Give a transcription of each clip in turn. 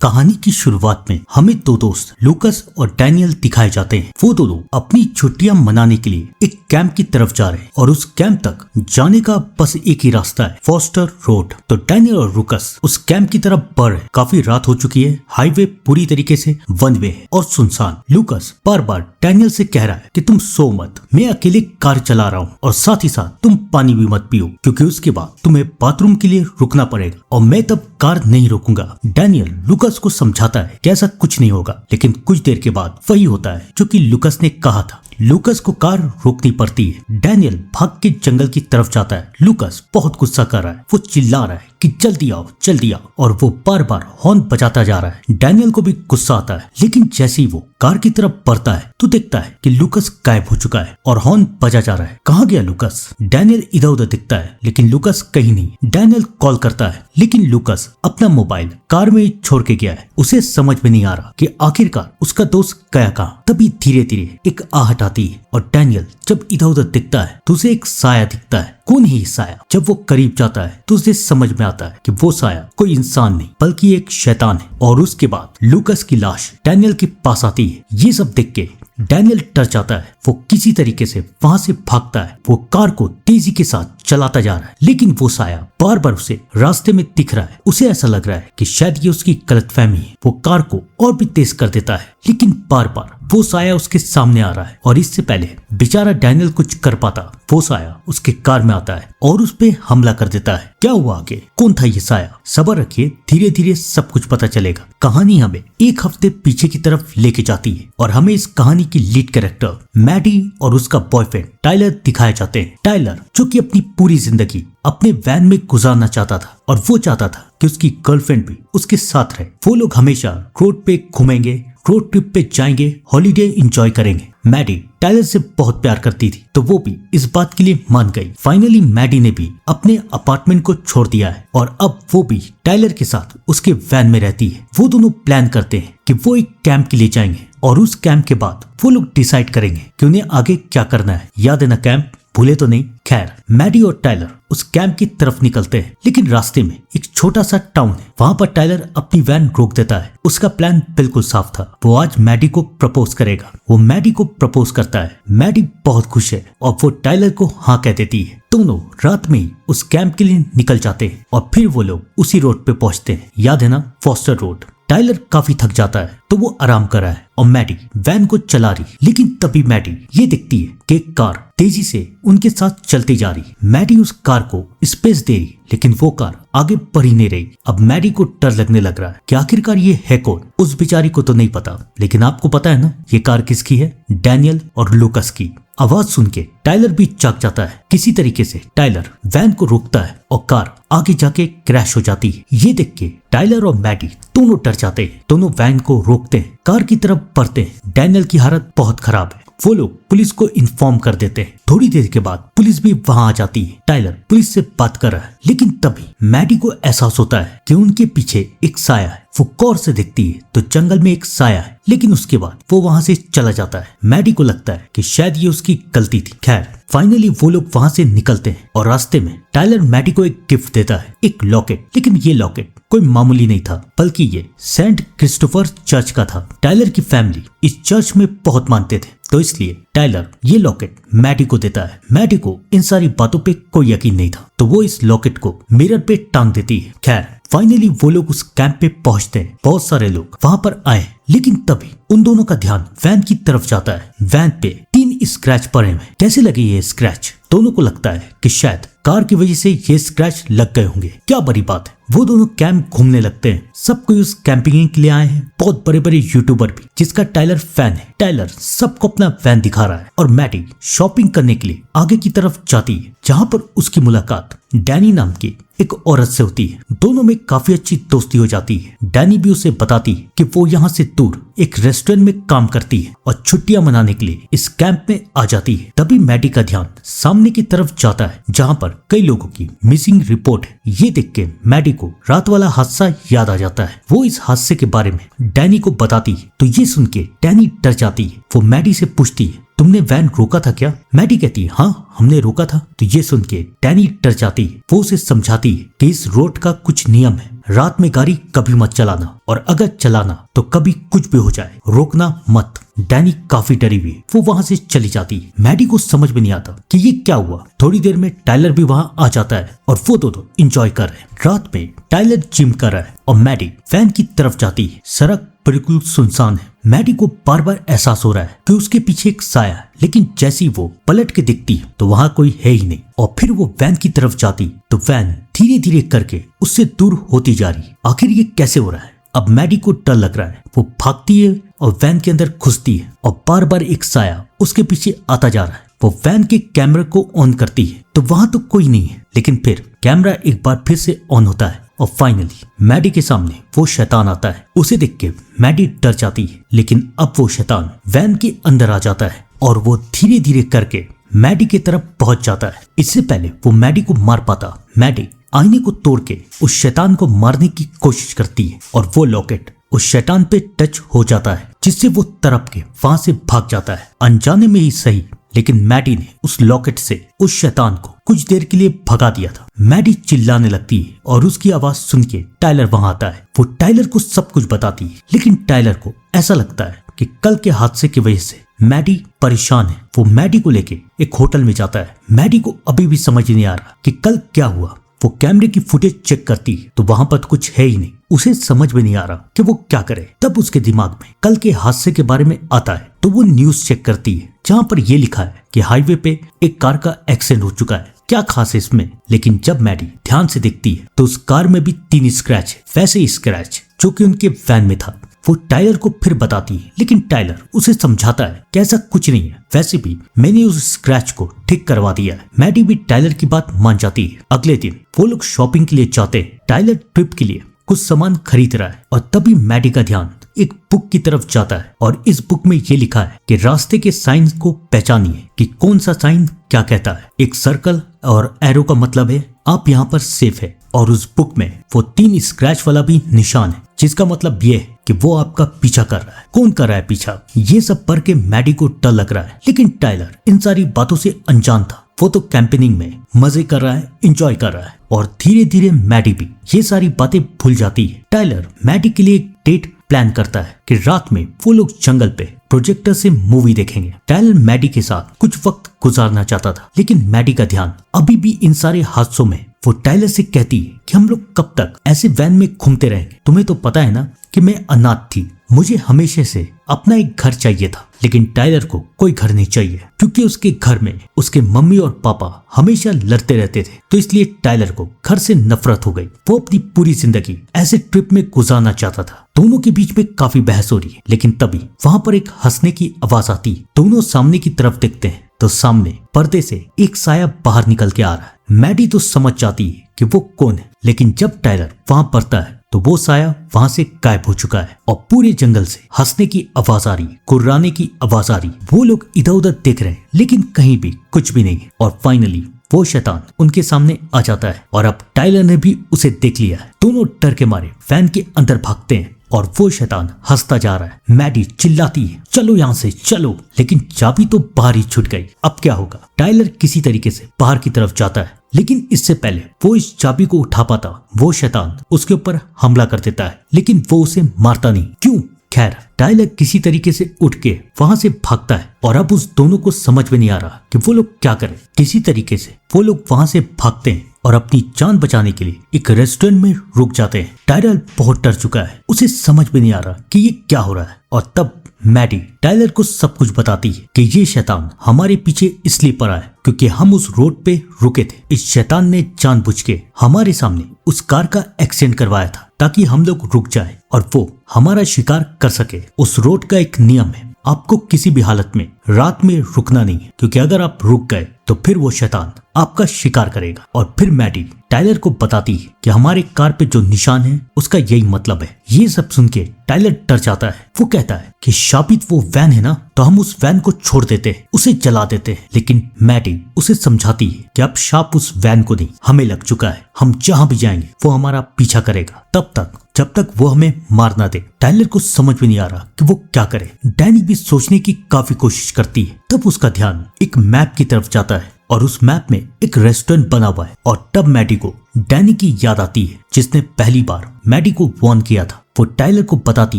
कहानी की शुरुआत में हमें दो दोस्त लूकस और डैनियल दिखाए जाते हैं। वो दोनों अपनी छुट्टियां मनाने के लिए एक कैंप की तरफ जा रहे हैं और उस कैंप तक जाने का बस एक ही रास्ता है, फॉस्टर रोड। तो डैनियल और लूकस उस कैंप की तरफ बढ़ रहे। काफी रात हो चुकी है, हाईवे पूरी तरीके से वन वे है और सुनसान। लूकस बार बार डैनियल से कह रहा है कि तुम सो मत, मैं अकेले कार चला रहा हूँ और साथ ही साथ तुम पानी भी मत पियो क्योंकि उसके बाद तुम्हें बाथरूम के लिए रुकना पड़ेगा और मैं तब कार नहीं रोकूंगा। डैनियल लूकस को समझाता है कि ऐसा कुछ नहीं होगा, लेकिन कुछ देर के बाद वही होता है जो कि लूकस ने कहा था। लूकस को कार रोकनी पड़ती है। डैनियल भाग के जंगल की तरफ जाता है। लूकस बहुत गुस्सा कर रहा है, वो चिल्ला रहा है कि जल्दी आओ जल्दी आओ, और वो बार बार हॉर्न बजाता जा रहा है। डैनियल को भी गुस्सा आता है, लेकिन जैसे ही वो कार की तरफ बढ़ता है तो देखता है कि लूकस गायब हो चुका है और हॉर्न बजा जा रहा है। कहाँ गया लूकस? डैनियल इधर उधर दिखता है, लेकिन लूकस कहीं नहीं। डैनियल कॉल करता है, लेकिन लूकस अपना मोबाइल कार में छोड़ के गया है। उसे समझ में नहीं आ रहा कि आखिरकार उसका दोस्त गया कहाँ। तभी धीरे धीरे एक आहट आती है और डैनियल जब इधर उधर दिखता है तो उसे एक साया दिखता है। कौन ही साया? जब वो करीब जाता है तो उसे समझ में आता है कि वो साया कोई इंसान नहीं बल्कि एक शैतान है। और उसके बाद लूकस की लाश डैनियल के पास आती है। ये सब देख के डैनियल डर जाता है। वो किसी तरीके से वहां से भागता है। वो कार को तेजी के साथ चलाता जा रहा है, लेकिन वो साया बार बार उसे रास्ते में दिख रहा है। उसे ऐसा लग रहा है कि शायद ये उसकी गलतफहमी है। वो कार को और भी तेज कर देता है, लेकिन बार बार वो साया उसके सामने आ रहा है और इससे पहले बेचारा डैनियल कुछ कर पाता, वो साया उसके कार में आता है और उस पे हमला कर देता है। क्या हुआ आगे? कौन था ये साया? सब्र रखिए, धीरे धीरे सब कुछ पता चलेगा। कहानी हमें एक हफ्ते पीछे की तरफ लेके जाती है और हमें इस कहानी की लीड कैरेक्टर मैडी और उसका बॉयफ्रेंड टाइलर दिखाए जाते हैं। टाइलर जो कि अपनी पूरी जिंदगी अपने वैन में गुजारना चाहता था और वो चाहता था कि उसकी गर्लफ्रेंड भी उसके साथ रहे। वो लोग हमेशा रोड पे घूमेंगे, रोड ट्रिप पे जाएंगे, हॉलीडे एंजॉय करेंगे। मैडी टाइलर से बहुत प्यार करती थी तो वो भी इस बात के लिए मान गई। फाइनली मैडी ने भी अपने अपार्टमेंट को छोड़ दिया है और अब वो भी टाइलर के साथ उसके वैन में रहती है। वो दोनों प्लान करते हैं कि वो एक कैंप के लिए जाएंगे और उस कैंप के बाद वो लोग डिसाइड करेंगे कि उन्हें आगे क्या करना है। याद है ना कैंप? भूले तो नहीं? खैर, मैडी और टाइलर उस कैंप की तरफ निकलते हैं, लेकिन रास्ते में एक छोटा सा टाउन है। वहाँ पर टाइलर अपनी वैन रोक देता है। उसका प्लान बिल्कुल साफ था, वो आज मैडी को प्रपोज करेगा। वो मैडी को प्रपोज करता है। मैडी बहुत खुश है और वो टाइलर को हाँ कह देती है। दोनों रात में ही उस कैंप के लिए निकल जाते हैं और फिर वो लोग उसी रोड पे पहुंचते हैं। याद है ना? Foster road. टाइलर काफी थक जाता है तो वो आराम कर रहा है और मैडी वैन को चला रही, लेकिन तभी मैडी ये दिखती है कि एक कार तेजी से उनके साथ चलती जा रही। मैडी उस कार को स्पेस दे रही, लेकिन वो कार आगे बढ़ ही नहीं रही। अब मैडी को डर लगने लग रहा है कि आखिरकार ये है कौन। उस बेचारी को तो नहीं पता, लेकिन आपको पता है ना ये कार किसकी है? डैनियल और लूकस की। आवाज सुन के टाइलर भी जाग जाता है। किसी तरीके से टाइलर वैन को रोकता है और कार आगे जाके क्रैश हो जाती है। ये देख के टाइलर और मैडी दोनों डर जाते हैं। दोनों वैन को रोकते हैं, कार की तरफ बढ़ते हैं। डैनियल की हालत बहुत खराब है। वो लोग पुलिस को इन्फॉर्म कर देते हैं। थोड़ी देर के बाद पुलिस भी वहां आ जाती है। टाइलर पुलिस से बात कर रहा है, लेकिन तभी मैडी को एहसास होता है कि उनके पीछे एक साया है। वो गौर से देखती है तो जंगल में एक साया है, लेकिन उसके बाद वो वहां से चला जाता है। मैडी को लगता है कि शायद ये उसकी गलती थी। खैर, फाइनली वो लोग वहां से निकलते हैं और रास्ते में टाइलर मैडी को एक गिफ्ट देता है, एक लॉकेट। लेकिन ये लॉकेट कोई मामूली नहीं था, बल्कि ये सेंट क्रिस्टोफर चर्च का था। टाइलर की फैमिली इस चर्च में बहुत मानते थे, तो इसलिए टाइलर ये लॉकेट मैडी को देता है। मैडी को इन सारी बातों पे कोई यकीन नहीं था, तो वो इस लॉकेट को मिरर पे टांग देती है। खैर, फाइनली वो लोग उस कैंप पे पहुंचते हैं। बहुत सारे लोग वहां पर आए, लेकिन तभी उन दोनों का ध्यान वैन की तरफ जाता है। वैन पे 3 स्क्रैच पड़े हुए। कैसे लगे ये स्क्रैच? दोनों को लगता है कि शायद कार की वजह से ये स्क्रैच लग गए होंगे। क्या बड़ी बात है। वो दोनों कैंप घूमने लगते हैं। सब कोई उस कैंपिंग के लिए आए हैं, बहुत बड़े बड़े यूट्यूबर भी, जिसका टाइलर फैन है। टाइलर सबको अपना वैन दिखा रहा है और मैडी शॉपिंग करने के लिए आगे की तरफ जाती है, जहाँ पर उसकी मुलाकात डैनी नाम की एक औरत से होती है। दोनों में काफी अच्छी दोस्ती हो जाती है। डैनी भी उसे बताती है कि वो यहाँ से दूर एक रेस्टोरेंट में काम करती है और छुट्टियां मनाने के लिए इस कैंप में आ जाती है। तभी मैडी का ध्यान सामने की तरफ जाता है, जहाँ पर कई लोगों की मिसिंग रिपोर्ट है। ये देख के मैडी को रात वाला हादसा याद आ जाता है। वो इस हादसे के बारे में डैनी को बताती है, तो ये सुन के डैनी डर जाती है। वो मैडी से पूछती है, तुमने वैन रोका था क्या? मैडी कहती है, हाँ हमने रोका था। तो ये सुन के डैनी डर जाती है। वो उसे समझाती है कि इस रोड का कुछ नियम है, रात में गाड़ी कभी मत चलाना, और अगर चलाना तो कभी कुछ भी हो जाए रोकना मत। डैनी काफी डरी हुई वो वहाँ से चली जाती है। मैडी को समझ में नहीं आता कि ये क्या हुआ। थोड़ी देर में टाइलर भी वहाँ आ जाता है और वो दोनों एंजॉय कर रहे हैं। रात में टाइलर जिम कर रहा है और मैडी फैन की तरफ जाती है। सड़क बिल्कुल सुनसान है। मैडी को बार बार एहसास हो रहा है कि उसके पीछे एक साया है, लेकिन जैसी वो पलट के दिखती तो वहाँ कोई है ही नहीं। और फिर वो वैन की तरफ जाती तो वैन धीरे धीरे करके उससे दूर होती जा रही। आखिर ये कैसे हो रहा है? अब मैडी को डर लग रहा है। वो भागती है और वैन के अंदर घुसती है और बार बार एक साया उसके पीछे आता जा रहा है। वो वैन के कैमरे को ऑन करती है तो वहां तो कोई नहीं है, लेकिन फिर कैमरा एक बार फिर से ऑन होता है और फाइनली मैडी के सामने वो शैतान आता है। उसे देख के मैडी डर जाती है, लेकिन अब वो शैतान वैन के अंदर आ जाता है और वो धीरे धीरे करके मैडी की तरफ पहुंच जाता है। इससे पहले वो मैडी को मार पाता, मैडी आईने को तोड़ के उस शैतान को मारने की कोशिश करती है और वो लॉकेट उस शैतान पे टच हो जाता है, जिससे वो तड़प के वहां से भाग जाता है। अनजाने में ही सही, लेकिन मैडी ने उस लॉकेट से उस शैतान को कुछ देर के लिए भगा दिया था। मैडी चिल्लाने लगती है और उसकी आवाज सुन के टाइलर वहां आता है। वो टाइलर को सब कुछ बताती है, लेकिन टाइलर को ऐसा लगता है कि कल के हादसे की वजह से मैडी परेशान है। वो मैडी को लेके एक होटल में जाता है। मैडी को अभी भी समझ नहीं आ रहा कि कल क्या हुआ। वो कैमरे की फुटेज चेक करती है तो वहां पर कुछ है ही नहीं। उसे समझ में नहीं आ रहा कि वो क्या करे। तब उसके दिमाग में कल के हादसे के बारे में आता है तो वो न्यूज चेक करती है, जहां पर ये लिखा है कि हाईवे पे एक कार का एक्सीडेंट हो चुका है। क्या खास है इसमें? लेकिन जब मैडी ध्यान से देखती है तो उस कार में भी 3 स्क्रैच है, वैसे ही स्क्रैच जो कि उनके वैन में था। वो टाइलर को फिर बताती है, लेकिन टाइलर उसे समझाता है कि ऐसा कुछ नहीं है, वैसे भी मैंने उस स्क्रैच को ठीक करवा दिया है। मैडी भी टाइलर की बात मान जाती है। अगले दिन वो लोग शॉपिंग के लिए जाते हैं। टाइलर ट्रिप के लिए कुछ सामान खरीद रहा है और तभी मैडी का ध्यान एक बुक की तरफ जाता है और इस बुक में ये लिखा है कि रास्ते के साइन को पहचानिए कि कौन सा साइन क्या कहता है। एक सर्कल और एरो का मतलब है आप यहाँ पर सेफ है, और उस बुक में वो 3 स्क्रैच वाला भी निशान है, जिसका मतलब ये है कि वो आपका पीछा कर रहा है। कौन कर रहा है पीछा? ये सब पढ़ के मैडी को डर लग रहा है, लेकिन टाइलर इन सारी बातों से अनजान था। वो तो कैंपेनिंग में मजे कर रहा है, एंजॉय कर रहा है, और धीरे धीरे मैडी भी ये सारी बातें भूल जाती है। टाइलर मैडी के लिए एक डेट प्लान करता है कि रात में वो लोग जंगल पे प्रोजेक्टर से मूवी देखेंगे। टाइलर मैडी के साथ कुछ वक्त गुजारना चाहता था, लेकिन मैडी का ध्यान अभी भी इन सारे हादसों में। वो टाइलर से कहती है कि हम लोग कब तक ऐसे वैन में घूमते रहेंगे? तुम्हें तो पता है ना कि मैं अनाथ थी, मुझे हमेशा से अपना एक घर चाहिए था। लेकिन टाइलर को कोई घर नहीं चाहिए, क्योंकि उसके घर में उसके मम्मी और पापा हमेशा लड़ते रहते थे, तो इसलिए टाइलर को घर से नफरत हो गई। वो अपनी पूरी जिंदगी ऐसे ट्रिप में गुजारना चाहता था। दोनों के बीच में काफी बहस हो रही है, लेकिन तभी वहाँ पर एक हंसने की आवाज आती है। दोनों सामने की तरफ देखते हैं तो सामने पर्दे से एक साया बाहर निकल के आ रहा है। मैडी तो समझ जाती है कि वो कौन है, लेकिन जब टाइलर वहाँ पड़ता है तो वो साया वहाँ से गायब हो चुका है और पूरे जंगल से हंसने की आवाज आ रही, कुर्राने की आवाज आ रही। वो लोग इधर उधर देख रहे हैं, लेकिन कहीं भी कुछ भी नहीं है। और फाइनली वो शैतान उनके सामने आ जाता है और अब टाइलर ने भी उसे देख लिया है। दोनों डर के मारे फैन के अंदर भागते हैं और वो शैतान हंसता जा रहा है। मैडी चिल्लाती है, चलो यहाँ से चलो, लेकिन चाबी तो बाहर ही छूट गई। अब क्या होगा? टाइलर किसी तरीके से बाहर की तरफ जाता है, लेकिन इससे पहले वो इस चाबी को उठा पाता, वो शैतान उसके ऊपर हमला कर देता है, लेकिन वो उसे मारता नहीं। क्यों? खैर, टाइलर किसी तरीके से उठ के वहां से भागता है और अब उस दोनों को समझ में नहीं आ रहा कि वो लोग क्या करें। किसी तरीके से वो लोग वहां से भागते हैं और अपनी जान बचाने के लिए एक रेस्टोरेंट में रुक जाते हैं। टाइलर बहुत डर चुका है, उसे समझ में नहीं आ रहा कि ये क्या हो रहा है। और तब मैडी टाइलर को सब कुछ बताती है कि ये शैतान हमारे पीछे इसलिए पड़ा है क्योंकि हम उस रोड पे रुके थे। इस शैतान ने जानबूझ के हमारे सामने उस कार का एक्सीडेंट करवाया था ताकि हम लोग रुक जाए और वो हमारा शिकार कर सके। उस रोड का एक नियम है, आपको किसी भी हालत में रात में रुकना नहीं है, क्योंकि अगर आप रुक गए तो फिर वो शैतान आपका शिकार करेगा। और फिर मैडी टाइलर को बताती है कि हमारे कार पे जो निशान है उसका यही मतलब है। ये सब सुन के टाइलर डर जाता है। वो कहता है कि शापित वो वैन है ना, तो हम उस वैन को छोड़ देते हैं, उसे जला देते हैं। लेकिन मैडी उसे समझाती है कि अब शाप उस वैन को नहीं, हमें लग चुका है, हम जहाँ भी जाएंगे वो हमारा पीछा करेगा तब तक जब तक वो हमें मार ना दे। टाइलर को समझ में नहीं आ रहा कि वो क्या करे। डैनी भी सोचने की काफी कोशिश करती है। तब उसका ध्यान एक मैप की तरफ जाता है और उस मैप में एक रेस्टोरेंट बना हुआ है। और तब मैडी को डैनी की याद आती है जिसने पहली बार मैडी को वार्न किया था। वो टाइलर को बताती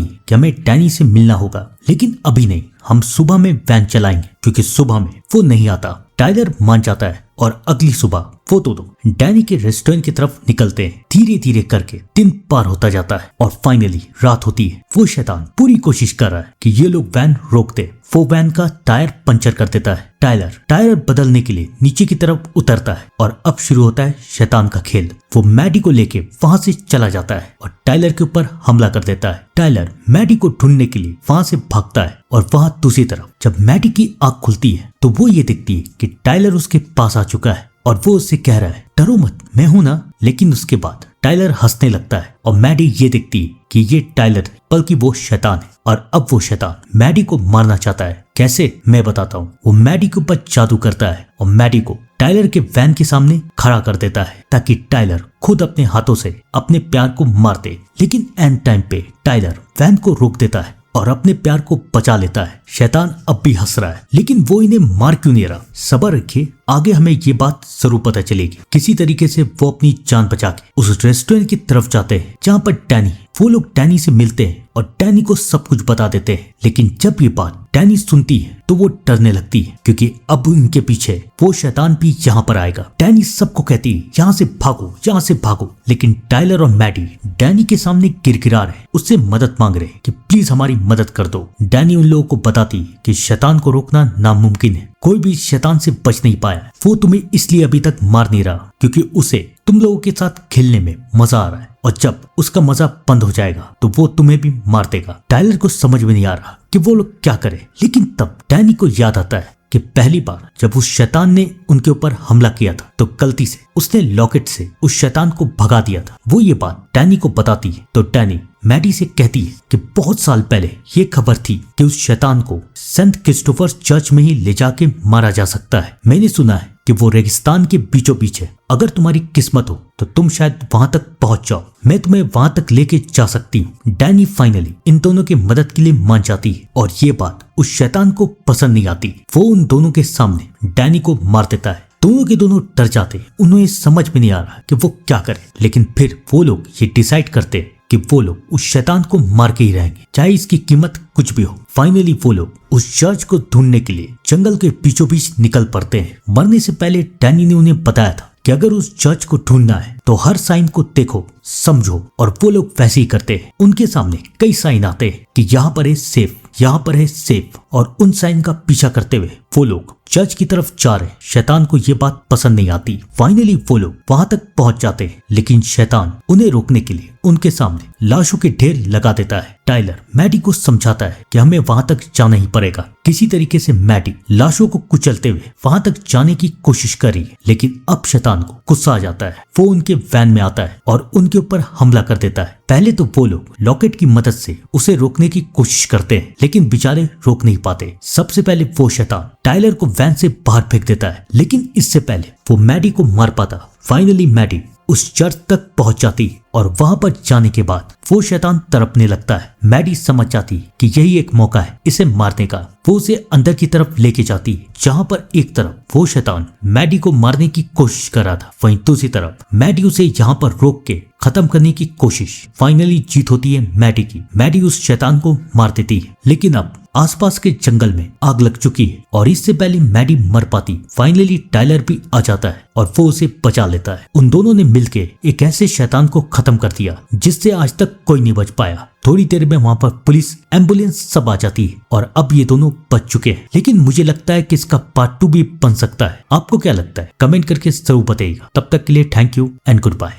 है कि हमें डैनी से मिलना होगा, लेकिन अभी नहीं, हम सुबह में वैन चलाएंगे क्योंकि सुबह में वो नहीं आता। टाइलर मान जाता है और अगली सुबह वो दोनों डैनी के रेस्टोरेंट की तरफ निकलते हैं। धीरे धीरे करके दिन पार होता जाता है और फाइनली रात होती है। वो शैतान पूरी कोशिश कर रहा है कि ये लोग वैन रोक दे। वो वैन का टायर पंचर कर देता है। टायर बदलने के लिए नीचे की तरफ उतरता है और अब शुरू होता है शैतान का खेल। वो मैडी को लेके वहां से चला जाता है और टाइलर के ऊपर हमला कर देता है। टाइलर मैडी को ढूंढने के लिए वहां से भागता है और वहां दूसरी तरफ जब मैडी की आंख खुलती है तो वो ये देखती है कि टाइलर उसके पास आ चुका है और वो उससे कह रहा है, डरो मत, मैं हूं ना। लेकिन उसके बाद टाइलर हंसने लगता है और मैडी ये देखती है कि ये टाइलर नहीं बल्कि वो शैतान है। और अब वो शैतान मैडी को मारना चाहता है। कैसे, मैं बताता हूँ। वो मैडी के ऊपर जादू करता है और मैडी को टाइलर के वैन के सामने खड़ा कर देता है ताकि टाइलर खुद अपने हाथों से अपने प्यार को मार दे। लेकिन एंड टाइम पे टाइलर वैन को रोक देता है और अपने प्यार को बचा लेता है। शैतान अब भी हंस रहा है, लेकिन वो इन्हें मार क्यों नहीं रहा? सब्र रखिए, आगे हमें ये बात जरूर पता चलेगी। किसी तरीके से वो अपनी जान बचा के उस रेस्टोरेंट की तरफ जाते हैं जहाँ पर डैनी, वो लोग डैनी से मिलते हैं और डैनी को सब कुछ बता देते हैं। लेकिन जब ये बात डैनी सुनती है तो वो डरने लगती है क्योंकि अब उनके पीछे वो शैतान भी यहाँ पर आएगा। डैनी सबको कहती है, यहाँ से भागो, यहाँ से भागो। लेकिन टाइलर और मैडी डैनी के सामने गिड़गिड़ा रहे, उससे मदद मांग रहे कि प्लीज हमारी मदद कर दो। डैनी उन लोगों को बताती है कि शैतान को रोकना नामुमकिन है, कोई भी शैतान से बच नहीं पाया। वो तुम्हें इसलिए अभी तक मार नहीं रहा क्योंकि उसे तुम लोगों के साथ खेलने में मजा आ रहा है और जब उसका मजा बंद हो जाएगा तो वो तुम्हें भी मार देगा। टाइलर को समझ में नहीं आ रहा कि वो लोग क्या करे, लेकिन तब डैनी को याद आता है कि पहली बार जब उस शैतान ने उनके ऊपर हमला किया था तो गलती से उसने लॉकेट से उस शैतान को भगा दिया था। वो ये बात डैनी को बताती है तो डैनी मैडी से कहती है कि बहुत साल पहले ये खबर थी कि उस शैतान को सेंट क्रिस्टोफर चर्च में ही ले जाके मारा जा सकता है। मैंने सुना है कि वो रेगिस्तान के बीचों बीच है। अगर तुम्हारी किस्मत हो तो तुम शायद वहां तक पहुंच जाओ, मैं तुम्हें वहां तक लेके जा सकती हूँ। डैनी फाइनली इन दोनों की मदद के लिए मान जाती है और ये बात उस शैतान को पसंद नहीं आती। वो उन दोनों के सामने डैनी को मार देता है। दोनों के दोनों डर जाते, उन्हें समझ में नहीं आ रहा कि वो क्या करें। लेकिन फिर वो लोग ये डिसाइड करते हैं कि वो लोग उस शैतान को मार के ही रहेंगे, चाहे इसकी कीमत कुछ भी हो। फाइनली वो लोग उस चर्च को ढूंढने के लिए जंगल के बीचों बीच निकल पड़ते हैं। मरने से पहले डैनी ने उन्हें बताया था कि अगर उस चर्च को ढूंढना है तो हर साइन को देखो, समझो, और वो लोग वैसे ही करते हैं। उनके सामने कई साइन आते हैं कि यहाँ पर है सेफ, यहाँ पर है सेफ, और उन साइन का पीछा करते हुए वो लोग चर्च की तरफ जा रहे। शैतान को ये बात पसंद नहीं आती। फाइनली वो लोग वहां तक पहुंच जाते हैं, लेकिन शैतान उन्हें रोकने के लिए उनके सामने लाशों के ढेर लगा देता है। टाइलर मैडी को समझाता है कि हमें वहां तक जाना ही पड़ेगा। किसी तरीके से मैडी लाशों को कुचलते हुए वहां तक जाने की कोशिश करी, लेकिन अब शैतान को गुस्सा आ जाता है। वो उनके वैन में आता है और उनके ऊपर हमला कर देता है। पहले तो वो लोग लॉकेट की मदद से उसे रोकने की कोशिश करते हैं, लेकिन बेचारे रोक नहीं पाते। सबसे पहले वो शैतान टाइलर को वैन से बाहर फेंक देता है, लेकिन इससे पहले वो मैडी को मार पाता। फाइनली मैडी उस चर्च तक पहुंच जाती और वहां पर जाने के बाद वो शैतान तड़पने लगता है। मैडी समझ जाती कि यही एक मौका है इसे मारने का। वो उसे अंदर की तरफ लेके जाती, जहां पर एक तरफ वो शैतान मैडी को मारने की कोशिश कर रहा था, वहीं दूसरी तरफ मैडी उसे यहाँ पर रोक के खत्म करने की कोशिश। फाइनली जीत होती है मैडी की। मैडी उस शैतान को मार देती है, लेकिन अब आसपास के जंगल में आग लग चुकी है और इससे पहले मैडी मर पाती। फाइनली टाइलर भी आ जाता है और वो उसे बचा लेता है। उन दोनों ने मिलके एक ऐसे शैतान को खत्म कर दिया जिससे आज तक कोई नहीं बच पाया। थोड़ी देर में वहां पर पुलिस, एम्बुलेंस सब आ जाती है और अब ये दोनों बच चुके हैं। लेकिन मुझे लगता है कि इसका पार्ट 2 भी बन सकता है। आपको क्या लगता है? कमेंट करके जरूर बताइएगा। तब तक के लिए thank you and good bye.